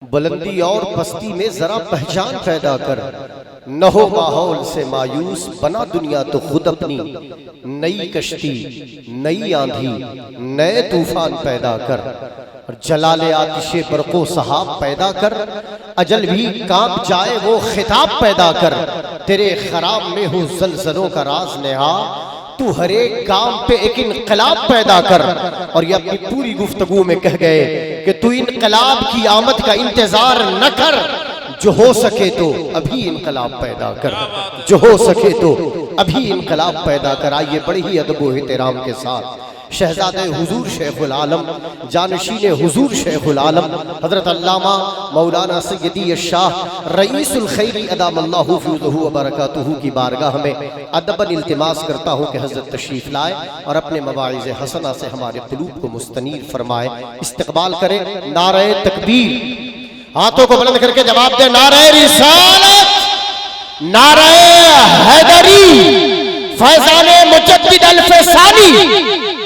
بلندی اور پستی میں ذرا پہچان پیدا کر، نہ ہو ماحول سے مایوس، بنا دنیا تو خود اپنی نئی کشتی، نئی آندھی، نئے طوفان پیدا کر، جلال آتش برق و سحاب پیدا کر، اجل بھی کانپ جائے وہ خطاب پیدا کر، تیرے خراب میں ہو زلزلوں کا راز نہا، تو ہر ایک کام پہ ایک انقلاب پیدا کر۔ اور یہ اپنی پوری گفتگو میں کہہ گئے کہ تو انقلاب کی آمد کا انتظار نہ کر، جو ہو سکے تو ابھی انقلاب پیدا کر، جو ہو سکے تو ابھی انقلاب پیدا کر۔ آئیے بڑی ہی ادب و احترام کے ساتھ شہزادہ حضور شیخ العالم، جانشین حضور شیخ العالم حضرت علامہ مولانا سیدی الشاہ رئیس الخیر ادام اللہ فیضہ و برکاتہ کی بارگاہ میں ادباً التماس کرتا ہوں کہ حضرت تشریف لائے اور اپنے مواعظ حسنہ سے ہمارے قلوب کو مستنیر فرمائے۔ استقبال کریں نعرہ تکبیر، ہاتھوں کو بلند کر کے جواب دیں نعرہ رسالت، نعرہ حیدری، فیضان مجدد الف ثانی،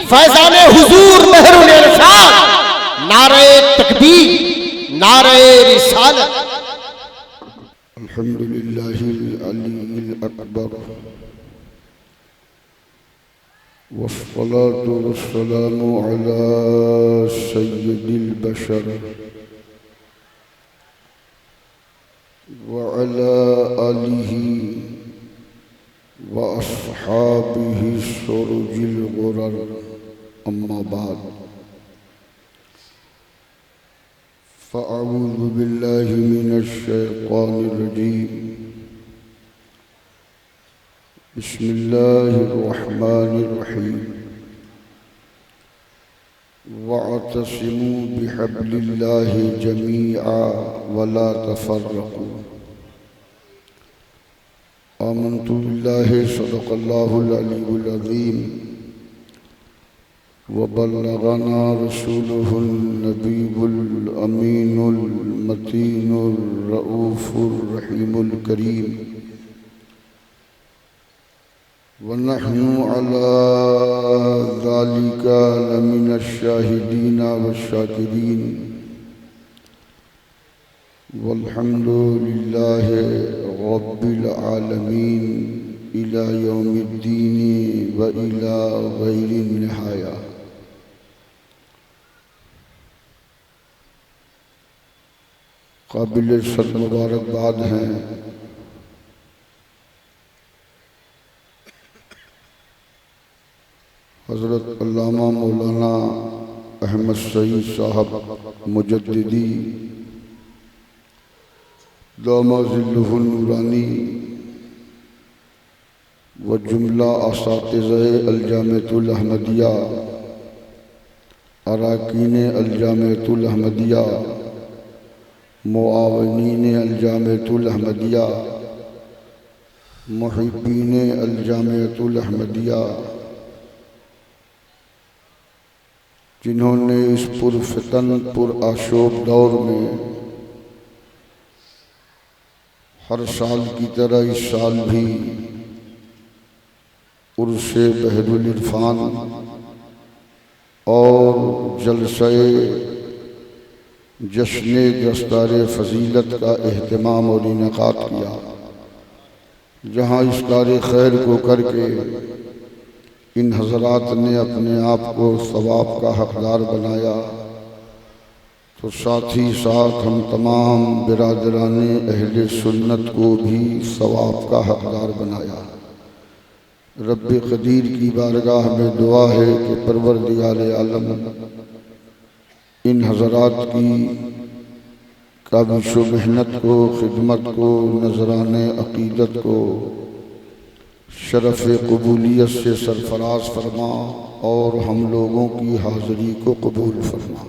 فیضان حضور مہر العرفان، نعرہ تکبیر، نعرہ رسالت۔ الحمدللہ العلی الاکبر، والصلاة والسلام علی سید البشر وعلى آلہ وأصحابہ السرج الغرر، اما بعد فأعوذ باللہ من الشیطان الرجیم، بسم اللہ الرحمن الرحیم، واعتصموا بحبل اللہ جميعا ولا تفرقوا، آمنت باللہ صدق اللہ العلی العظیم، وبلغنا رسوله النبی الامین المتین الرؤوف الرحیم الکریم، ونحن على ذلك لمن الشاہدین والشاکرین، والحمد للہ رب العالمین الى یوم الدین و الى غیر النہایہ۔ قابل صد مبارکباد ہیں حضرت علامہ مولانا احمد سعید صاحب مجددی دامہ ظلہ النورانی و جملہ اساتذہ الجامعۃ الاحمدیہ، اراکین الجامعۃ الاحمدیہ، معاونین الجامعۃ الاحمدیہ، محبین الجامعۃ الاحمدیہ، جنہوں نے اس پرفتن پرآشوب دور میں ہر سال کی طرح اس سال بھی عرس بحر العرفان اور جلسہ جشن دستار فضیلت کا اہتمام اور انعقاد کیا، جہاں اس کار خیر کو کر کے ان حضرات نے اپنے آپ کو ثواب کا حقدار بنایا، تو ساتھ ہی ساتھ ہم تمام برادران اہل سنت کو بھی ثواب کا حقدار بنایا۔ رب قدیر کی بارگاہ میں دعا ہے کہ پروردگار عالم ان حضرات کی کاوش و محنت کو، خدمت کو، نذران عقیدت کو شرف قبولیت سے سرفراز فرما اور ہم لوگوں کی حاضری کو قبول فرما۔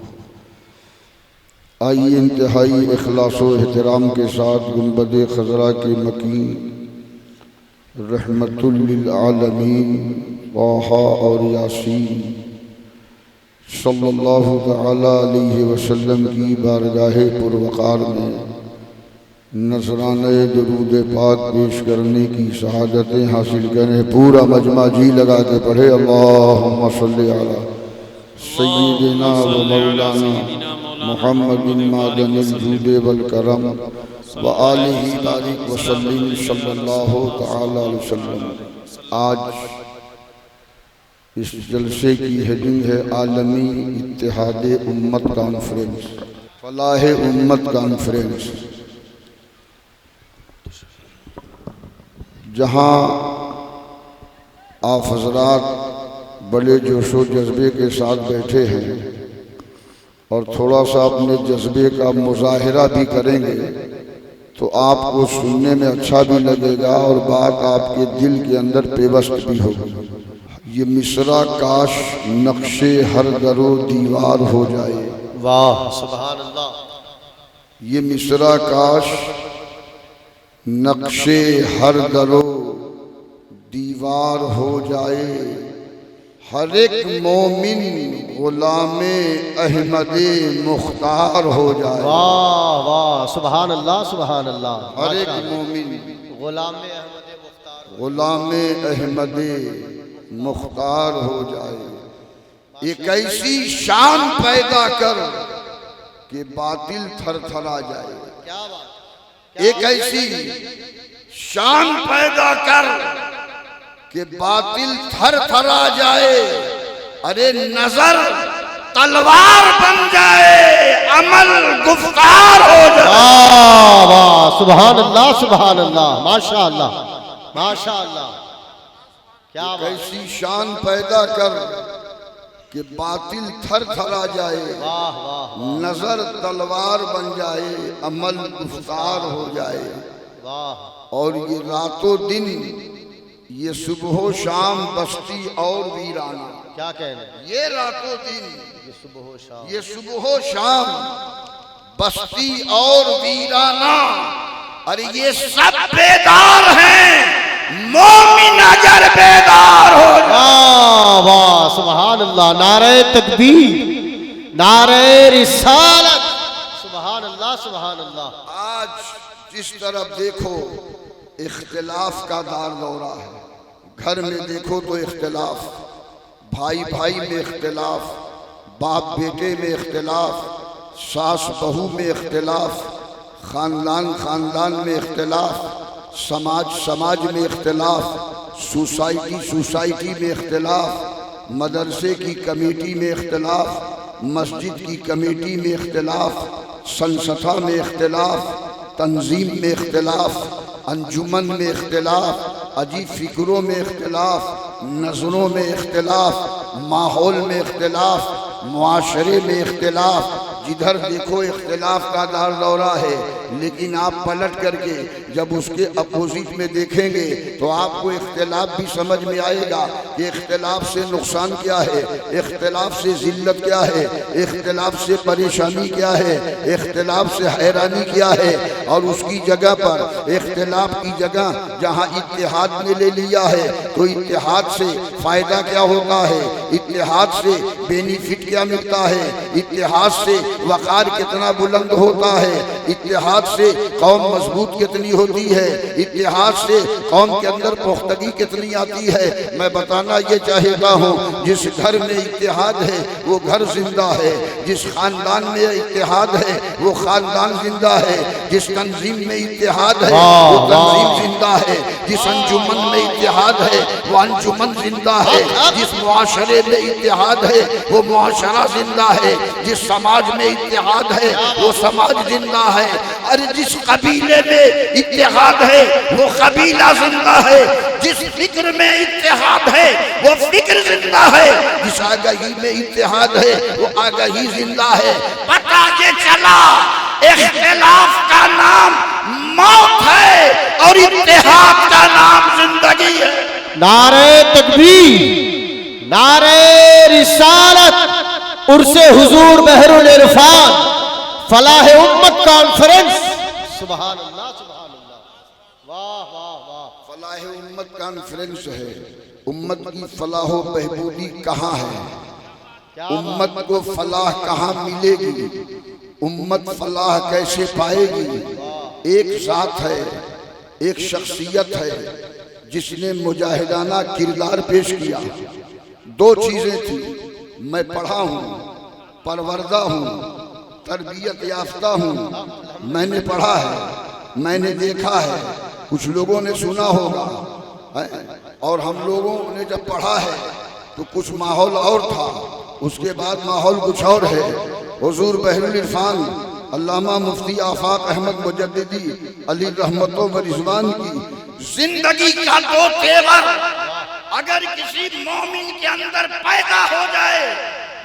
آئیے انتہائی اخلاص و احترام کے ساتھ گنبد خضرا کے مکین رحمت للعالمین طٰہٰ اور یاسین صلی اللہ تعالی علیہ وسلم کی بارگاہ پروقار میں نذرانہ درود پاک پیش کرنے کی سعادتیں حاصل کریں۔ پورا مجمع جی لگا کے پڑھے اللہم صلی علی سیدنا و مولانا محمد معدن الجود والکرم وآلہ بارک وسلم صلی اللہ تعالی علیہ وسلم۔ آج اس جلسے کی ہیڈنگ ہے عالمی اتحاد امت کانفرنس، فلاح امت کانفرنس، جہاں آپ حضرات بڑے جوش و جذبے کے ساتھ بیٹھے ہیں اور تھوڑا سا اپنے جذبے کا مظاہرہ بھی کریں گے تو آپ کو سننے میں اچھا بھی لگے گا اور بات آپ کے دل کے اندر پیوست بھی ہوگی۔ یہ مصرع کاش نقش ہر در و دیوار ہو جائے، واہ سبحان اللہ۔ یہ مصرع کاش نقش ہر در و دیوار ہو جائے، ہر ایک مومن غلام احمد مختار ہو جائے۔ واہ واہ سبحان اللہ سبحان اللہ۔ ہر ایک مومن غلام احمد مختار غلام احمد مختار ہو جائے۔ ایک ایسی شان پیدا کر کہ باطل تھر تھرا جائے، کیا بات۔ ایک ایسی شان پیدا کر کہ باطل تھر تھرا جائے، ارے نظر تلوار بن جائے، عمل گفتار ہو جائے۔ واہ واہ سبحان اللہ سبحان اللہ، ماشاء اللہ ماشاء اللہ، کیا ایک بات۔ ایسی شان پیدا کر کہ باطل تھر تھرا جائے، واہ واہ نظر تلوار بن جائے، عمل گفتار ہو جائے۔ واہ اور یہ رات و دن، یہ صبح و شام بستی اور ویرانہ، کیا کہنا، یہ رات و دن، یہ صبح و شام، یہ صبح و شام بستی اور ویرانہ، اور یہ سب بیدار ہیں، مومن اگر بیدار ہو جائے۔ واہ واہ سبحان اللہ، نعرہ تکبیر، نعرہ رسالت، سبحان اللہ سبحان اللہ۔ آج جس طرف دیکھو اختلاف کا دار دورہ ہے، گھر میں دیکھو تو اختلاف، بھائی بھائی میں اختلاف، باپ بیٹے میں اختلاف، ساس بہو میں اختلاف، خاندان خاندان میں اختلاف، سماج سماج میں اختلاف، سوسائٹی میں اختلاف، مدرسے کی کمیٹی میں اختلاف، مسجد کی کمیٹی میں اختلاف، سنستھا میں اختلاف، تنظیم میں اختلاف، انجمن میں اختلاف، عجیب فکروں میں اختلاف، نظروں میں اختلاف، ماحول میں اختلاف، معاشرے میں اختلاف، جدھر دیکھو اختلاف کا دار دورہ ہے۔ لیکن آپ پلٹ کر کے جب اس کے اپوزٹ میں دیکھیں گے تو آپ کو اختلاف بھی سمجھ میں آئے گا کہ اختلاف سے نقصان کیا ہے، اختلاف سے ذلت کیا ہے، اختلاف سے پریشانی کیا ہے، اختلاف سے حیرانی کیا ہے۔ اور اس کی جگہ پر اختلاف کی جگہ جہاں اتحاد نے لے لیا ہے تو اتحاد سے فائدہ کیا ہوتا ہے، اتحاد سے بینیفٹ کیا ملتا ہے، اتحاد سے وقار کتنا بلند ہوتا ہے، اتحاد سے قوم مضبوط کتنی ہوتی ہے، اتحاد سے قوم کے اندر پختگی کتنی آتی ہے۔ میں بتانا یہ چاہتا ہوں، جس گھر میں اتحاد ہے وہ گھر زندہ ہے، جس خاندان میں اتحاد ہے وہ خاندان زندہ ہے، جس تنظیم میں اتحاد ہے وہ تنظیم زندہ ہے، جس انجمن میں اتحاد ہے وہ انجمن زندہ ہے، جس معاشرے میں اتحاد ہے وہ معاشرہ زندہ ہے، جس سماج میں اتحاد ہے وہ سماج زندہ ہے، اور جس قبیلے میں اتحاد ہے وہ قبیلہ زندہ ہے، جس فکر میں اتحاد ہے وہ فکر زندہ ہے، جس آگہی میں اتحاد ہے وہ آگہی زندہ ہے۔ پتہ یہ چلا اختلاف کا نام موت ہے اور اتحاد کا نام زندگی ہے۔ نعرہ تکبیر، نعرہ رسالت، عرس حضور بحر العرفان، فلاح امت کانفرنس، سبحان اللہ سبحان اللہ، واہ واہ واہ۔ فلاح امت کانفرنس ہے، امت کی فلاح و بہبودی کہاں ہے، امت کو فلاح کہاں ملے گی، امت فلاح کیسے پائے گی؟ ایک ذات ہے، ایک شخصیت ہے جس نے مجاہدانہ کردار پیش کیا۔ دو چیزیں تھیں، میں پڑھا ہوں، پروردہ ہوں، تربیت یافتہ ہوں، میں نے پڑھا ہے، میں نے دیکھا ہے، کچھ لوگوں نے سنا ہوگا، اور ہم لوگوں نے جب پڑھا ہے تو کچھ ماحول اور تھا، اس کے بعد ماحول کچھ اور ہے۔ حضور بحر العرفان علامہ مفتی آفاق احمد مجددی علی رحمتوں و رضوان کی زندگی کا دو تیور اگر کسی مومن کے اندر پیدا ہو جائے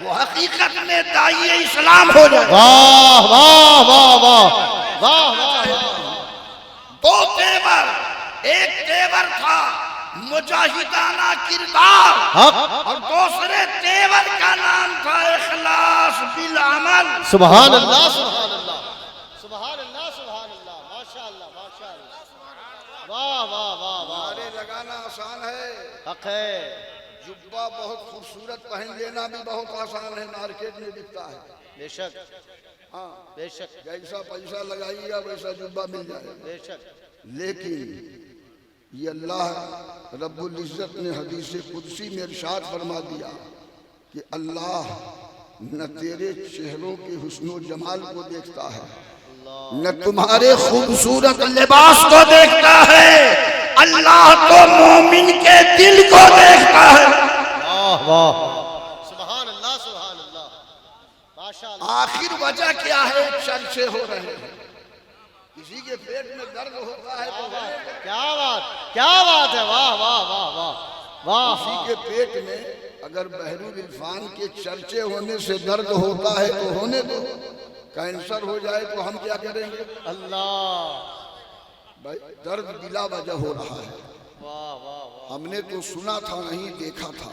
وہ حقیقت میں داعی اسلام ہو جائے۔ واہ واہ واہ واہ واہ واہ۔ دو تیور، ایک تیور تھا مجاہدانہ کردار، اور دوسرے تیور کا نام تھا اخلاص بالعمل۔ سبحان اللہ سبحان اللہ سبحان اللہ سبحان اللہ، ماشاء اللہ ماشاء اللہ، واہ واہ واہ واہ۔ نعرے لگانا آسان ہے، حق ہے، جبہ بہت خوبصورت پہن لینا بھی بہت آسان ہے، مارکیٹ میں بکتا ہے۔ بے شک ہاں، بے شک جیسا پیسہ لگائیے گا ویسا جبہ مل جائے، بے شک۔ لیکن یہ اللہ رب العزت نے حدیث قدسی میں ارشاد فرما دیا کہ اللہ نہ تیرے چہروں کے حسن و جمال کو دیکھتا ہے، نہ تمہارے خوبصورت لباس کو دیکھتا ہے، اللہ تو مومن کے دل کو دیکھتا ہے۔ واہ واہ، سبحان اللہ سبحان اللہ، ماشاء اللہ۔ آخر وجہ کیا ہے؟ چرچے ہو رہے ہیں، کسی کے پیٹ میں درد ہوتا ہے تو کیا بات، کیا بات ہے، واہ واہ واہ واہ واہ۔ کسی کے پیٹ میں اگر بحر العرفان کے چرچے ہونے سے درد ہوتا ہے تو ہونے دو، کینسر ہو جائے تو ہم کیا کریں گے؟ اللہ، بھائی درد بلا وجہ ہو رہا ہے۔ واہ واہ واہ۔ ہم نے تو سنا تھا نہیں دیکھا تھا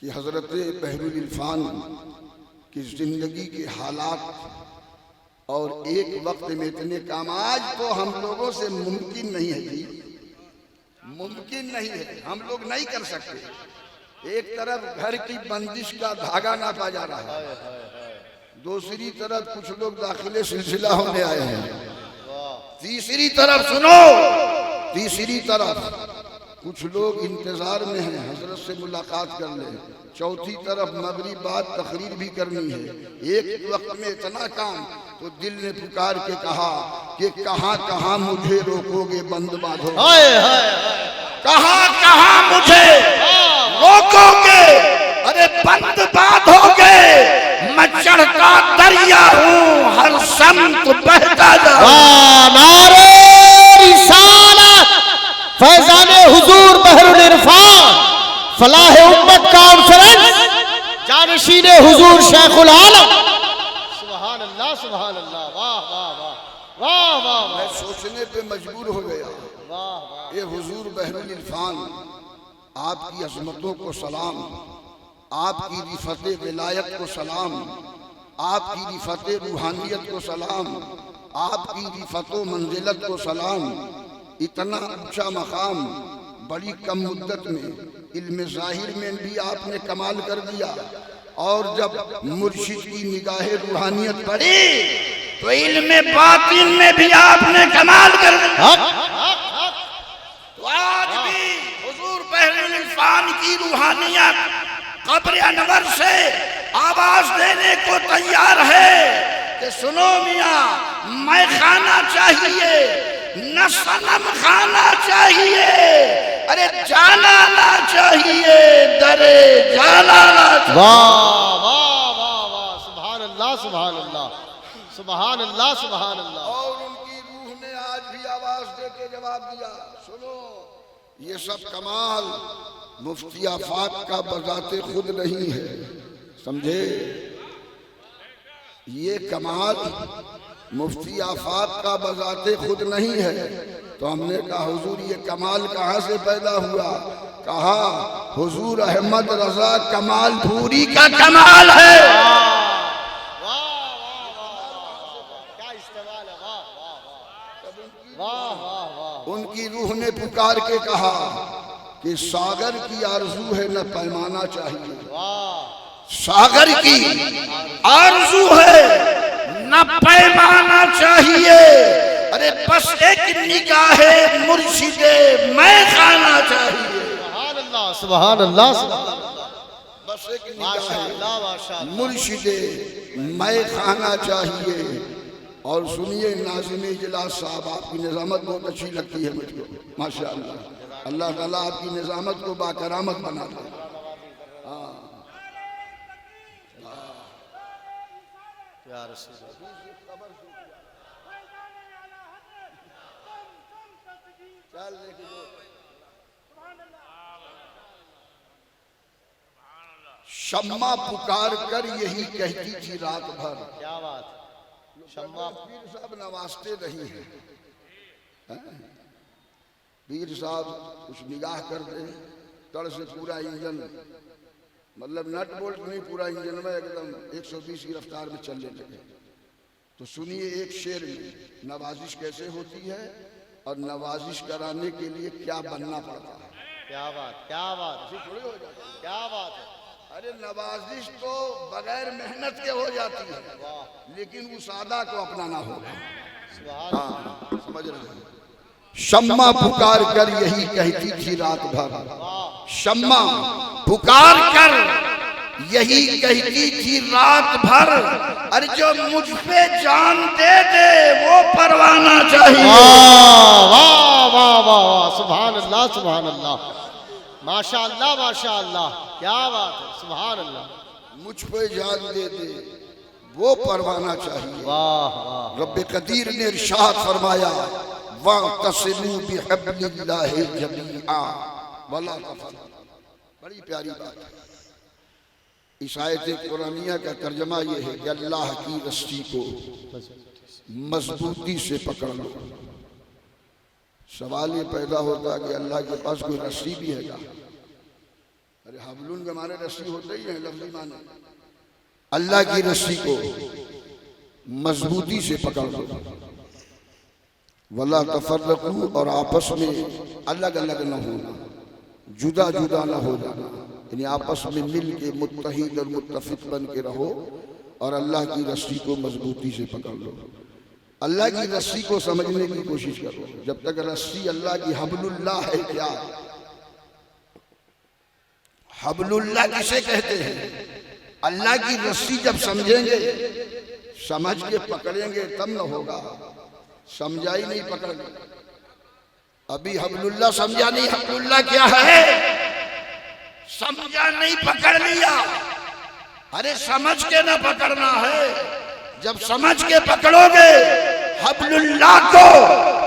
کہ حضرت بحر العرفان کی زندگی کے حالات اور ایک وقت میں اتنے کام آج تو ہم لوگوں سے ممکن نہیں ہے جی، ممکن نہیں ہے، ہم لوگ نہیں کر سکتے۔ ایک طرف گھر کی بندش کا دھاگا ناپا جا رہا ہے، دوسری طرف کچھ لوگ داخل سلسلہ ہونے آئے ہیں، تیسری طرف سنو، تیسری طرف کچھ لوگ انتظار میں ہیں حضرت سے ملاقات کر لیں، چوتھی طرف مغرب بعد تقریر بھی کرنی ہے، ایک وقت میں اتنا کام۔ تو دل نے پکار کے کہا کہ کہاں کہاں مجھے روکو گے بند باندھو، کہاں کہاں مجھے روکو گے، ارے بند باندھو گے، میں چڑھتا دریا ہوں ہر سمت بہتا جاؤں۔ نعرے رسالت، فیضان حضور بحر العرفان، فلاح امت کانفرنس، جانشین حضور شیخ العالم۔ سبحان اللہ سبحان اللہ، واہ واہ واہ واہ واہ۔ میں سوچنے پہ مجبور ہو گیا، واہ واہ۔ اے حضور بحر العرفان، آپ کی عظمتوں کو سلام، آپ کی رفت ولایت کو سلام، آپ کی رفت روحانیت کو سلام، آپ کی رفت و منزلت کو سلام۔ اتنا اونچا مقام بڑی کم مدت میں، علم ظاہر میں بھی آپ نے کمال کر دیا، اور جب مرشد کی نگاہ روحانیت پڑی تو علم باطن میں بھی آپ نے کمال کر دیا۔ تو آج بھی حضور بحر العرفان کی روحانیت قبر انور سے آواز دینے کو تیار ہے کہ سنو میاں، میں خانہ چاہیے نہ صنم خانہ چاہیے، ارے جانانا چاہیے درے جانانا چاہیے۔ واہ واہ واہ واہ، سبحان اللہ سبحان اللہ سبحان اللہ سبحان اللہ۔ اور ان کی روح نے آج بھی آواز دے کے جواب دیا، سنو یہ سب کمال مفتی آفاق کا بذات خود نہیں ہے، سمجھے؟ یہ کمال مفتی آفاق کا بذات خود نہیں ہے۔ تو ہم نے کہا حضور یہ کمال کہاں سے پیدا ہوا؟ کہا حضور احمد رضا کمال پوری کا کمال ہے۔ ان کی روح نے پکار کے کہا کہ ساگر کی آرزو ہے نہ پیمانہ چاہیے، ساگر کی آرزو ہے نہ پیمانہ چاہیے، ارے بس ایک نگاہ مرشد میں خانہ چاہیے۔ سبحان اللہ سبحان اللہ سبحان اللہ۔ بس ایک ماشاءاللہ ماشاءاللہ مرشد میں خانہ چاہیے. اور سنیے ناظم اجلاس صاحب، آپ کی نظامت بہت اچھی لگتی ہے مجھ کو ماشاءاللہ. اللہ تعالیٰ آپ کی نظامت کو باکرامت بنا دے. یا رسول اللہ. شمع پکار کر یہی کہتی تھی رات بھر. کیا بات. شمع پیر صاحب نوازتے نہیں ہیں. پیر صاحب کچھ نگاہ کر دیں تڑ سے پورا انجن، مطلب نٹ بولٹ نہیں، پورا انجن میں ایک دم 120 کی رفتار میں چلنے لگے. تو سنیے ایک شعر میں نوازش کیسے ہوتی ہے اور نوازش کرانے کے لیے کیا بننا پڑتا ہے. کیا بات. کیا بات. کیا بات ہے. ارے نوازش تو بغیر محنت کے ہو جاتی ہے، لیکن اس ادا کو اپنانا ہوگا. ہاں سمجھ رہے ہیں. شمع پکار کر یہی کہتی تھی رات بھر. شمع پکار کر یہی کہتی تھی رات بھر، ارے جو مجھ پہ جان دے دے وہ پروانہ چاہیے. واہ واہ واہ واہ. سبحان اللہ سبحان اللہ. ماشاءاللہ ماشاءاللہ. کیا بات ہے. سبحان اللہ. مجھ پہ جان دے دے وہ پروانہ چاہیے. واہ واہ. رب قدیر نے ارشاد فرمایا وَاعْتَصِمُوا بِحَبْلِ اللَّهِ جَمِيعًا وَلَا تَفَرَّقُوا. بڑی پیاری بات ہے. اس آیت قرآنیہ کا ترجمہ یہ ہے کہ اللہ کی رسی کو مضبوطی سے پکڑ لو. سوال یہ پیدا ہوتا ہے کہ اللہ کے پاس کوئی رسی بھی ہے گا؟ ارے حبلن کے معنی رسی ہوتے ہی ہیں لفظی معنی. اللہ کی رسی کو مضبوطی سے پکڑ لو. وَلَا تَفَرَّقُوا، اور آپس میں الگ الگ نہ ہونا، جدا جدا نہ ہو جانا. یعنی آپس میں مل کے متحد اور متفق بن کے رہو اور اللہ کی رسی کو مضبوطی سے پکڑ لو. اللہ کی رسی کو سمجھنے کی کوشش کرو. جب تک رسی اللہ کی حبل اللہ ہے. کیا حبل اللہ کسے کہتے ہیں؟ اللہ کی رسی جب سمجھیں گے، سمجھ کے پکڑیں گے تب نہ ہوگا. سمجھا ہی نہیں پکڑ گے. ابھی حبل اللہ سمجھا نہیں. حبل اللہ کیا ہے؟ سمجھا نہیں پکڑ لیا. ارے سمجھ کے نہ پکڑنا ہے. جب سمجھ کے پکڑو گے حبل اللہ کو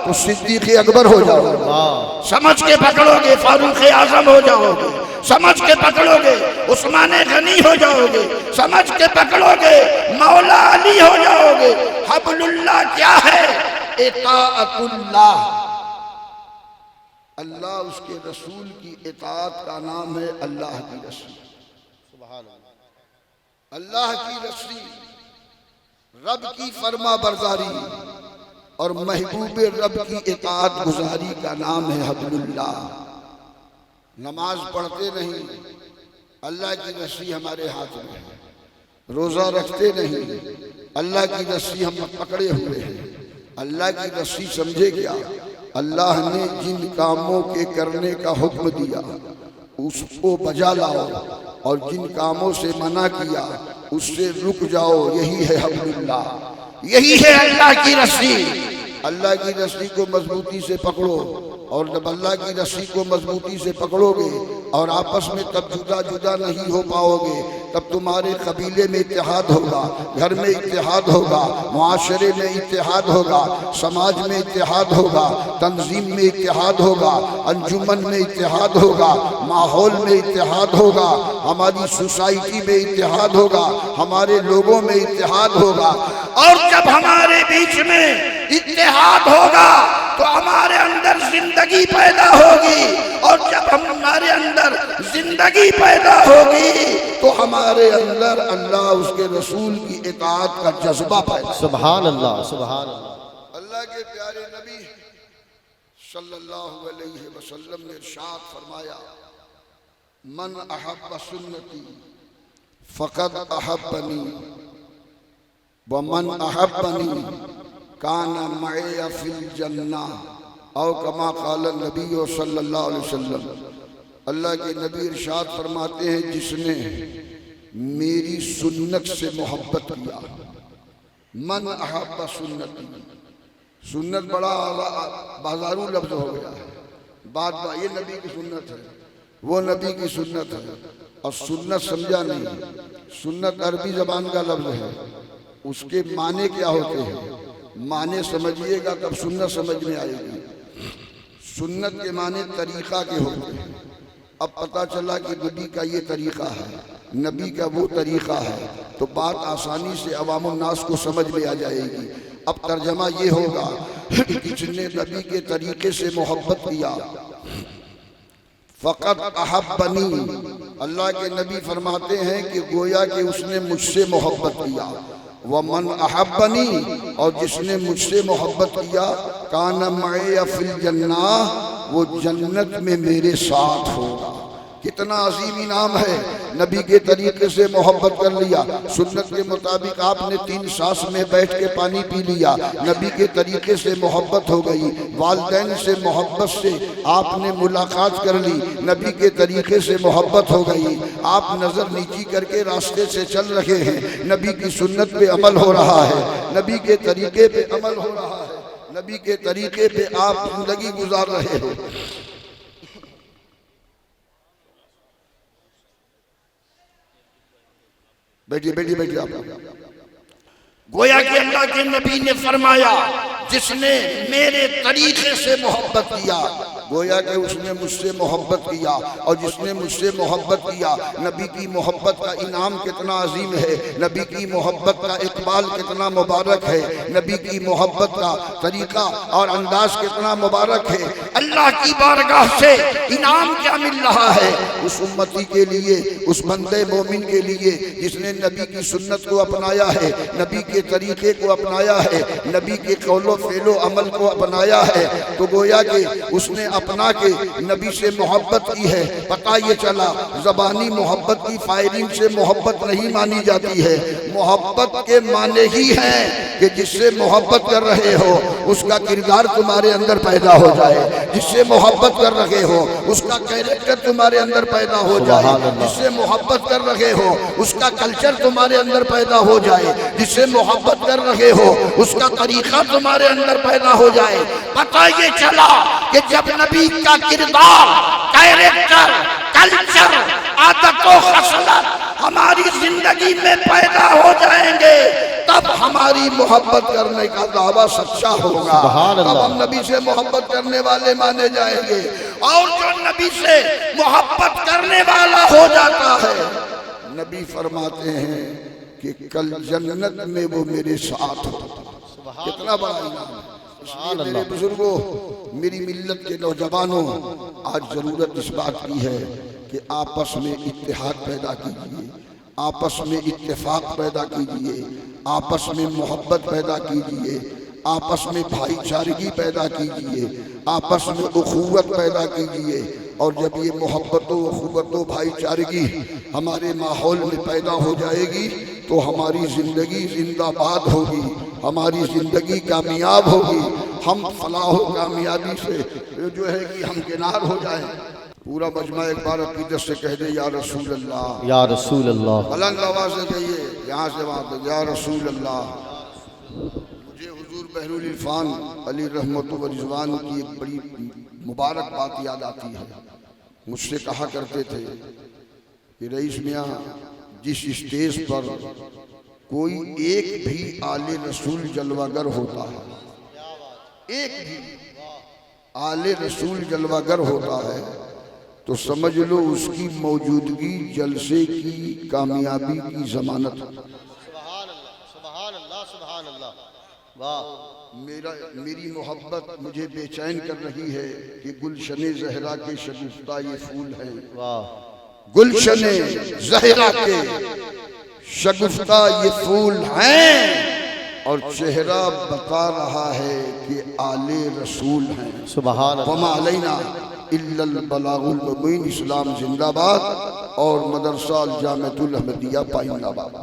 تو صدیق اکبر ہو جاؤ گے. سمجھ کے پکڑو گے فاروق اعظم ہو جاؤ گے. سمجھ کے پکڑو گے عثمان غنی ہو جاؤ گے. سمجھ کے پکڑو گے مولا علی ہو جاؤ گے. حبل اللہ کیا ہے؟ اطاعت اللہ. اللہ اس کے رسول کی اطاعت کا نام ہے اللہ کی رسی. سبحان اللہ. اللہ کی رسی، رب کی فرما برداری اور محبوب رب کی اطاعت گزاری کا نام ہے حبل اللہ. نماز پڑھتے نہیں، اللہ کی رسی ہمارے ہاتھ میں ہے. روزہ رکھتے نہیں، اللہ کی رسی ہم پکڑے ہوئے ہیں. اللہ کی رسی سمجھے کیا؟ اللہ نے جن کاموں کے کرنے کا حکم دیا اس کو بجا لاؤ، اور جن کاموں سے منع کیا اس سے رک جاؤ. یہی ہے حبل اللہ، یہی ہے اللہ کی رسی. اللہ کی رسی کو مضبوطی سے پکڑو، اور جب اللہ کی رسی کو مضبوطی سے پکڑو گے اور آپس میں تب جدا جدا نہیں ہو پاؤ گے، تب تمہارے قبیلے میں اتحاد ہوگا، گھر میں اتحاد ہوگا، معاشرے میں اتحاد ہوگا، سماج میں اتحاد ہوگا، تنظیم میں اتحاد ہوگا، انجمن میں اتحاد ہوگا، ماحول میں اتحاد ہوگا، ہماری سوسائٹی میں اتحاد ہوگا، ہمارے لوگوں میں اتحاد ہوگا. اور جب ہمارے بیچ میں اتحاد ہوگا تو ہمارے اندر زندگی پیدا ہوگی، اور جب ہمارے اندر زندگی پیدا ہوگی تو ہمارے اندر اللہ اس کے رسول کی اطاعت کا جذبہ پیدا. سبحان اللہ سبحان اللہ. اللہ کے پیارے نبی صلی اللہ علیہ وسلم نے ارشاد فرمایا من احب سنتی فقد احبنی ومن احبنی کان معی فی الجنہ، او کما قال النبی صلی اللہ علیہ وسلم. اللہ کے نبی ارشاد فرماتے ہیں جس نے میری سنت سے محبت کیا، من احب سنتی، سنت بڑا بازارو لفظ ہو گیا ہے، بات یہ نبی کی سنت ہے، وہ نبی کی سنت ہے، اور سنت سمجھا نہیں، سنت عربی زبان کا لفظ ہے، اس کے معنی کیا ہوتے ہیں، معنی سمجھیے گا تب سنت سمجھ میں آئے گی۔ سنت کے معنی طریقہ کے ہوتے ہیں، اب پتہ چلا کہ نبی کا یہ طریقہ ہے، نبی کا وہ طریقہ ہے، تو بات آسانی سے عوام الناس کو سمجھ میں آ جائے گی۔ اب ترجمہ یہ ہوگا کہ جس نے نبی کے طریقے سے محبت کیا، فقط احبنی، اللہ کے نبی فرماتے ہیں کہ گویا کہ اس نے مجھ سے محبت کیا، ومن احبنی، اور جس نے مجھ سے محبت کیا، کان معی فی الجنہ، وہ جنت میں میرے ساتھ ہوگا۔ کتنا عظیم انعام ہے، نبی کے طریقے سے محبت کر لیا، سنت کے مطابق آپ نے 3 سانس میں بیٹھ کے پانی پی لیا، نبی کے طریقے سے محبت ہو گئی، والدین سے محبت سے آپ نے ملاقات کر لی، نبی کے طریقے سے محبت ہو گئی، آپ نظر نیچی کر کے راستے سے چل رہے ہیں، نبی کی سنت پہ عمل ہو رہا ہے، نبی کے طریقے پہ عمل ہو رہا ہے، نبی کے طریقے پہ آپ زندگی گزار رہے ہو۔ بیٹھیے آپ، گویا کہ اللہ کے نبی نے فرمایا جس نے میرے طریقے سے محبت کیا، گویا کہ اس نے مجھ سے محبت کیا، اور جس نے مجھ سے محبت کیا، نبی کی محبت کا انعام کتنا عظیم ہے، نبی کی محبت کا اقبال کتنا مبارک ہے، نبی کی محبت کا طریقہ اور انداز کتنا مبارک ہے۔ اللہ کی بارگاہ سے انعام کیا مل رہا ہے اس امتی کے لیے، اس بندے مومن کے لیے جس نے نبی کی سنت کو اپنایا ہے، نبی کے طریقے کو اپنایا ہے، نبی کے قول و فعل و عمل کو اپنایا ہے، تو گویا کہ اس نے اپنا کے نبی سے محبت کی ہے۔ پتہ یہ چلا زبانی محبت کی فائرنگ سے محبت نہیں مانی جاتی ہے، محبت کے معنی ہی ہیں کہ جس سے محبت کر رہے ہو اس کا کردار تمہارے اندر پیدا ہو جائے، جس سے محبت کر رہے ہو اس کا کیریکٹر تمہارے اندر پیدا ہو جائے، جس سے محبت کر رہے ہو اس کا کلچر تمہارے اندر پیدا ہو جائے، جس سے محبت کر رہے ہو اس کا طریقہ تمہارے اندر پیدا ہو جائے۔ پتہ یہ چلا کہ جب نبی کا کردار، کیریکٹر، کلچر، عادت و خصلت ہماری زندگی میں پیدا ہو جائیں گے تب ہماری محبت کرنے کا دعویٰ سچا ہوگا، تب ہم نبی سے محبت کرنے والے مانے جائیں گے۔ اور جو نبی سے محبت کرنے والا ہو جاتا ہے، نبی فرماتے ہیں کہ کل جنت میں وہ میرے ساتھ ہوگا۔ کتنا بڑا انعام ہے۔ اس لیے میرے بزرگوں، میری ملت کے نوجوانوں، آج ضرورت اس بات کی ہے کہ آپس میں اتحاد پیدا کیجئے، آپس میں اتفاق پیدا کیجئے، آپس میں محبت پیدا کیجئے، آپس میں بھائی چارگی پیدا کیجئے، آپس میں اخوت پیدا کیجئے۔ اور جب یہ محبت و اخوت و بھائی چارگی ہمارے ماحول میں پیدا ہو جائے گی تو ہماری زندگی زندہ باد ہوگی، ہماری زندگی کامیاب ہوگی، ہم فلاح و کامیابی سے جو ہے کہ ہم کنار ہو جائیں۔ پورا مجمع ایک بار عقیدت سے کہہ دے یا رسول اللہ، یا رسول اللہ، بلند آواز سے کہیے، یہاں سے وہاں تک، یا رسول اللہ۔ مجھے حضور بحر العرفان علی رحمت و رضوان کی ایک بڑی مبارک بات یاد آتی ہے۔ مجھ سے کہا کرتے تھے کہ رئیس میاں، جس اسٹیج پر کوئی ایک بھی آل رسول جلوہ گر ہوتا ہے، ایک بھی آل رسول جلوہ گر ہوتا ہے، تو سمجھ لو اس کی موجودگی جلسے کی کامیابی کی ضمانت ہے۔ سبحان اللہ، سبحان اللہ، واہ! میری محبت مجھے بے چین کر رہی ہے کہ گلشن زہرا کے شگفتہ یہ پھول ہیں، گلشن زہرا کے شگفتہ یہ پھول ہیں، اور چہرہ بتا رہا ہے کہ آل رسول ہیں۔ سبحان اللہ، وما علینا الا البلاغ المبین۔ اسلام زندہ باد اور مدرسہ الجامعۃ الاحمدیہ پائند آباد۔